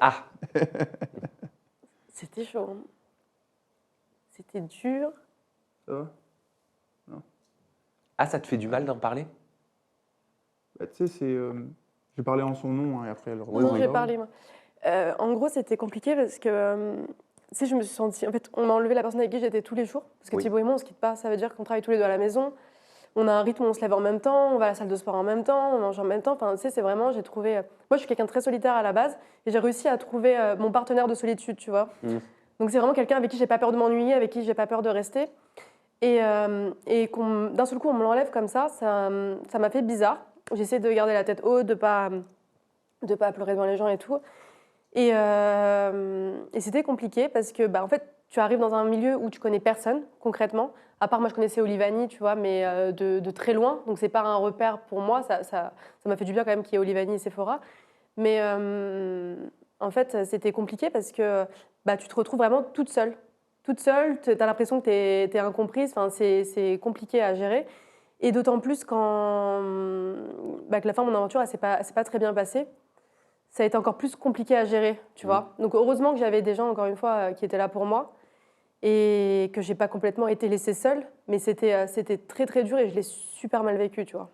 Ah, C'était chaud. Hein. C'était dur. Ça va? Non. ah, ça te fait du mal d'en parler? Bah, tu sais, c'est. J'ai parlé en son nom hein, et après elle Non, non, reprend la j'ai parole. parlé, moi. En gros, c'était compliqué parce que, tu sais, je me suis sentie... En fait, on m'a enlevé la personne avec qui j'étais tous les jours. Parce que Oui. Thibaut et moi, on se quitte pas. Ça veut dire qu'on travaille tous les deux à la maison. On a un rythme où on se lève en même temps, on va à la salle de sport en même temps, on mange en même temps. Enfin, tu sais, c'est vraiment, j'ai trouvé... Moi, je suis quelqu'un de très solitaire à la base. Et j'ai réussi à trouver mon partenaire de solitude, tu vois. Mm. Donc, c'est vraiment quelqu'un avec qui j'ai pas peur de m'ennuyer, avec qui j'ai pas peur de rester. Et d'un seul coup, on me l'enlève comme ça m'a fait bizarre. J'essaie de garder la tête haute, de pas pleurer devant les gens et tout. Et c'était compliqué parce que, bah, en fait, tu arrives dans un milieu où tu connais personne, concrètement. À part moi, je connaissais Olivani, tu vois, mais de très loin. Donc, c'est pas un repère pour moi. Ça m'a fait du bien quand même qu'il y ait Olivani et Sephora. Mais en fait, c'était compliqué parce que bah, tu te retrouves vraiment toute seule. Toute seule, tu as l'impression que tu es incomprise. Enfin, c'est compliqué à gérer. Et d'autant plus quand bah, que la fin de mon aventure, elle s'est pas très bien passée. Ça a été encore plus compliqué à gérer, tu vois. Donc heureusement que j'avais des gens, encore une fois, qui étaient là pour moi et que j'ai pas complètement été laissée seule. Mais c'était très très dur et je l'ai super mal vécu, tu vois.